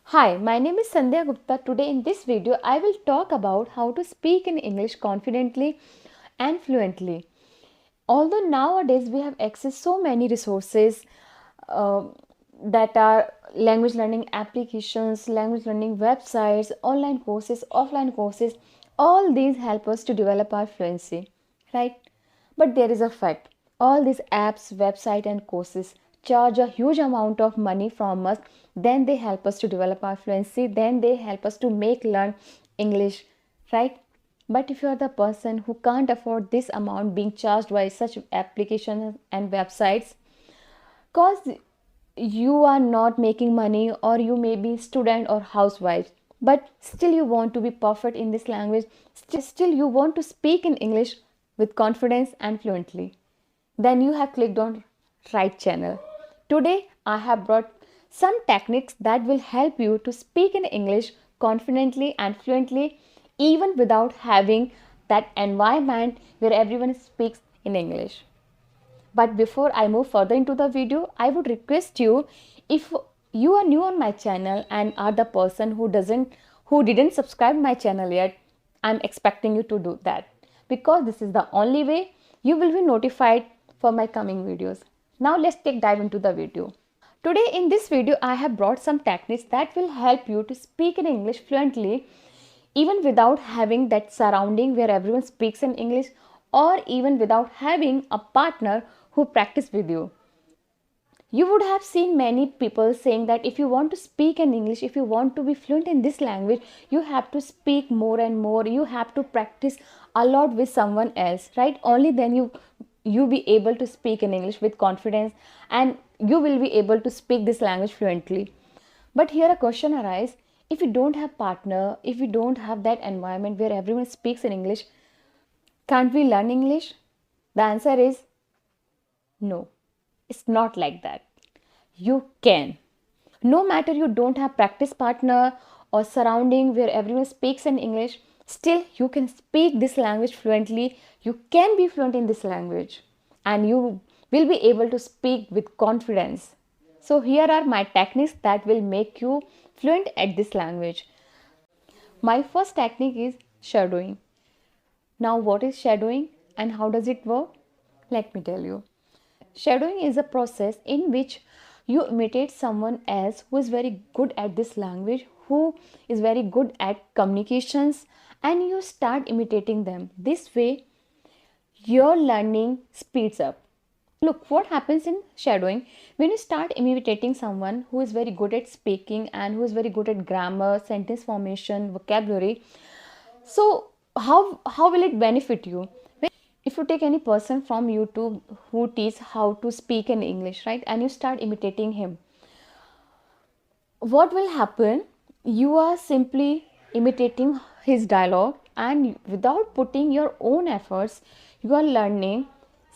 Hi, my name is Sandhya Gupta. Today in this video, I will talk about how to speak in English confidently and fluently. Although nowadays we have access so many resources uh, that are language learning applications, language learning websites, online courses, offline courses, all these help us to develop our fluency, right? But there is a fact. All these apps, website and courses charge a huge amount of money from us. Then they help us to develop our fluency. Then they help us to make learn English, right? But if you are the person who can't afford this amount being charged by such applications and websites, cause you are not making money or you may be student or housewife, but still you want to be perfect in this language, still you want to speak in English with confidence and fluently, then you have clicked on right channel. Today I have brought some techniques that will help you to speak in English confidently and fluently, even without having that environment where everyone speaks in English. But before I move further into the video, I would request you, if you are new on my channel and are the person who didn't subscribe my channel yet, I'm expecting you to do that, because this is the only way you will be notified for my coming videos. Now let's take dive into the video. Today in this video I have brought some techniques that will help you to speak in English fluently, even without having that surrounding where everyone speaks in English, or even without having a partner who practice with you. You would have seen many people saying that if you want to speak in English, if you want to be fluent in this language, you have to speak more and more, you have to practice a lot with someone else, right? Only then you be able to speak in English with confidence, and you will be able to speak this language fluently. But here a question arises: if you don't have partner, if you don't have that environment where everyone speaks in English, can't we learn English? The answer is no. It's not like that. You can. No matter you don't have practice partner or surrounding where everyone speaks in English, still you can speak this language fluently. You can be fluent in this language and you will be able to speak with confidence. So here are my techniques that will make you fluent at this language. My first technique is shadowing. Now what is shadowing and how does it work? Let me tell you. Shadowing is a process in which you imitate someone else who is very good at this language, who is very good at communications, and you start imitating them. This way, your learning speeds up. Look, what happens in shadowing when you start imitating someone who is very good at speaking and who is very good at grammar, sentence formation, vocabulary. So, how will it benefit you? If you take any person from YouTube who teaches how to speak in English, right, and you start imitating him, what will happen? You are simply imitating his dialogue, and without putting your own efforts, you are learning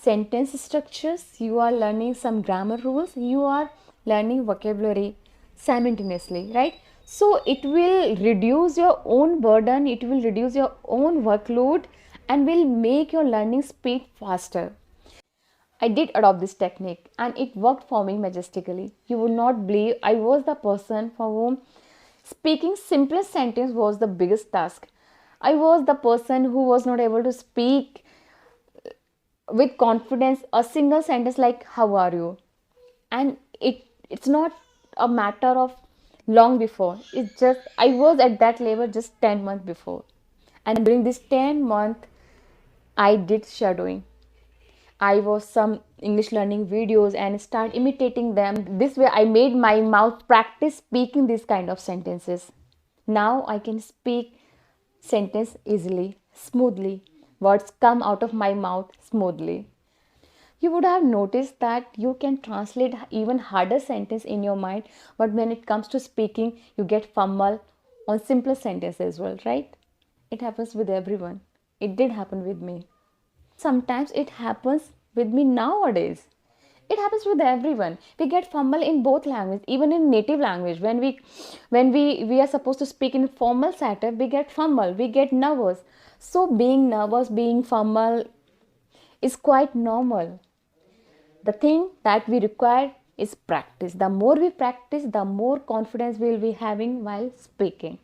sentence structures, you are learning some grammar rules, you are learning vocabulary simultaneously, right? So it will reduce your own burden, it will reduce your own workload, and will make your learning speed faster. I did adopt this technique and it worked for me majestically. You would not believe I was the person for whom speaking simplest sentence was the biggest task. I was the person who was not able to speak with confidence a single sentence like how are you, and it's not a matter of long before, it's just I was at that level just 10 months before. And during this 10 month I did shadowing. I watched some English learning videos and start imitating them. This way I made my mouth practice speaking these kind of sentences. Now I can speak sentence easily, smoothly. Words come out of my mouth smoothly. You would have noticed that you can translate even harder sentence in your mind, but when it comes to speaking, you get fumble on simpler sentences as well, right? It happens with everyone. It did happen with me. Sometimes it happens with me nowadays. It happens with everyone. We get fumble in both languages, even in native language. When we are supposed to speak in formal setup, we get fumble, we get nervous. So being nervous, being fumble is quite normal. The thing that we require is practice. The more we practice, the more confidence we will be having while speaking.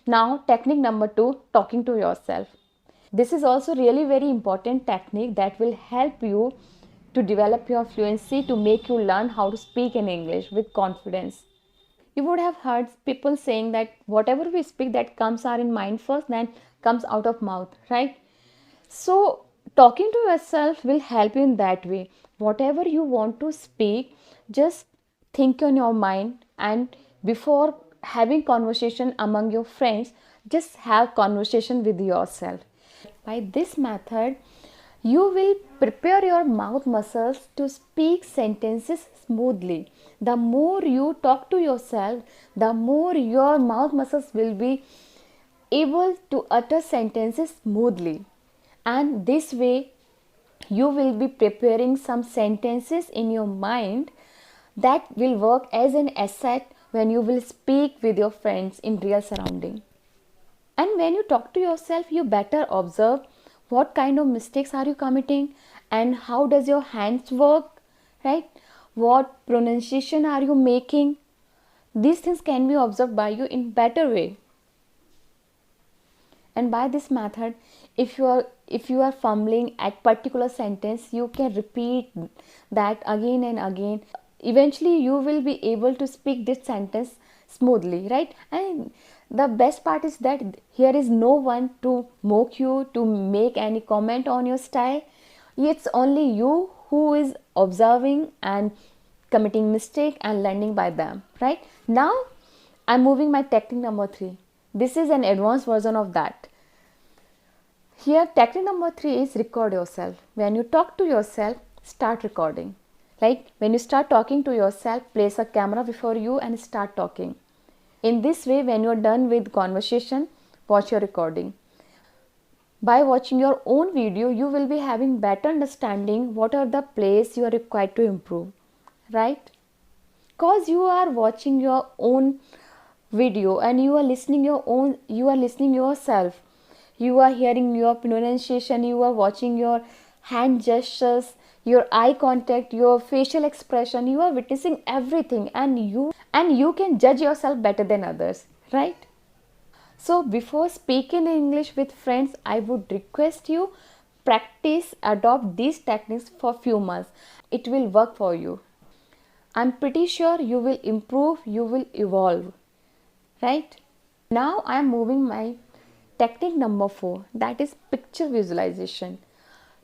Now, technique number 2, talking to yourself. This is also really very important technique that will help you to develop your fluency, to make you learn how to speak in English with confidence. You would have heard people saying that whatever we speak, that comes our in mind first, then comes out of mouth, right? So talking to yourself will help you in that way. Whatever you want to speak, just think in your mind, and before having conversation among your friends, just have conversation with yourself. By this method, you will prepare your mouth muscles to speak sentences smoothly. The more you talk to yourself, the more your mouth muscles will be able to utter sentences smoothly. And this way, you will be preparing some sentences in your mind that will work as an asset when you will speak with your friends in real surrounding. And when you talk to yourself, you better observe what kind of mistakes are you committing and how does your hands work, right? What pronunciation are you making? These things can be observed by you in better way. And by this method, if you are fumbling at particular sentence, you can repeat that again and again. Eventually you will be able to speak this sentence smoothly, right? And the best part is that here is no one to mock you, to make any comment on your style. It's only you who is observing and committing mistake and learning by them, right? Now I'm moving my technique number 3. This is an advanced version of that. Here, technique number 3 is record yourself. When you talk to yourself, start recording. Like when you start talking to yourself, place a camera before you and start talking. In this way, when you are done with conversation, watch your recording. By watching your own video, you will be having better understanding what are the places you are required to improve, right? Because you are watching your own video and you are listening yourself. You are hearing your pronunciation, you are watching your hand gestures, your eye contact, your facial expression, you are witnessing everything, and you can judge yourself better than others, right? So before speaking English with friends, I would request you adopt these techniques for few months. It will work for you. I'm pretty sure you will improve, you will evolve, right? Now I am moving my technique number 4, that is picture visualization.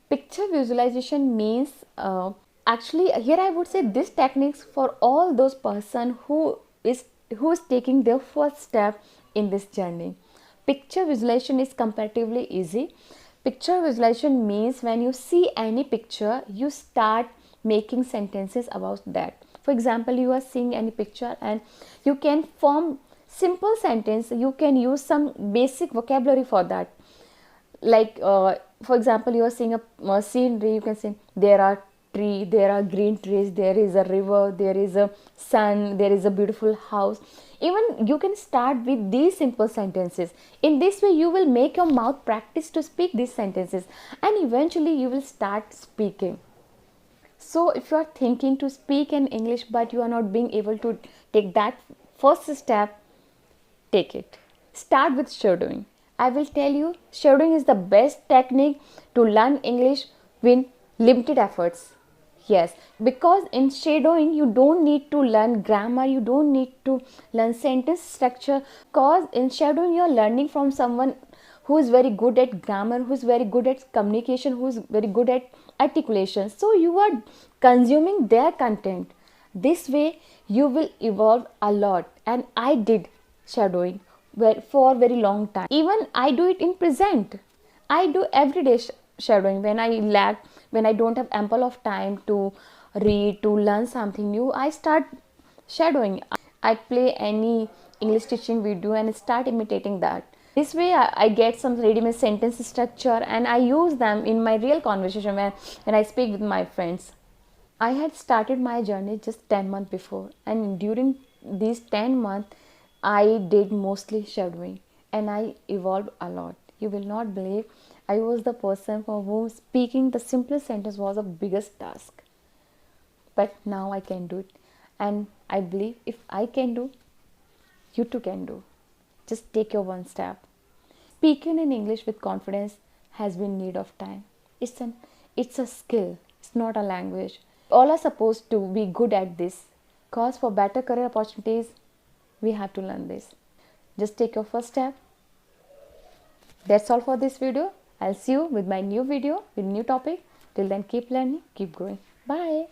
Picture visualization means actually here I would say this techniques for all those person who is taking their first step in this journey. Picture visualization is comparatively easy. Picture visualization means when you see any picture, you start making sentences about that. For example, you are seeing any picture and you can form simple sentence. You can use some basic vocabulary for that. Like for example, you are seeing a scenery, you can say there are trees, there are green trees, there is a river, there is a sun, there is a beautiful house. Even you can start with these simple sentences. In this way, you will make your mouth practice to speak these sentences, and eventually you will start speaking. So if you are thinking to speak in English but you are not being able to take that first step, take it. Start with shadowing. I will tell you, shadowing is the best technique to learn English with limited efforts. Yes, because in shadowing you don't need to learn grammar, you don't need to learn sentence structure, because in shadowing you are learning from someone who is very good at grammar, who is very good at communication, who is very good at articulation. So you are consuming their content. This way you will evolve a lot, and I did shadowing for a very long time. Even I do it in present. I do everyday shadowing when when I don't have ample of time to read, to learn something new. I start shadowing. I play any English teaching video and start imitating that. This way I get some ready-made sentence structure and I use them in my real conversation when I speak with my friends. I had started my journey just 10 months before, and during these 10 months I did mostly shadowing and I evolved a lot. You will not believe, I was the person for whom speaking the simplest sentence was the biggest task. but now I can do it. And I believe if I can do, you too can do. Just take your one step. Speaking in English with confidence has been need of time. It's a skill. It's not a language. All are supposed to be good at this. Cause for better career opportunities, we have to learn this. Just take your first step. That's all for this video. I'll see you with my new video with new topic. Till then, keep learning, keep growing. Bye.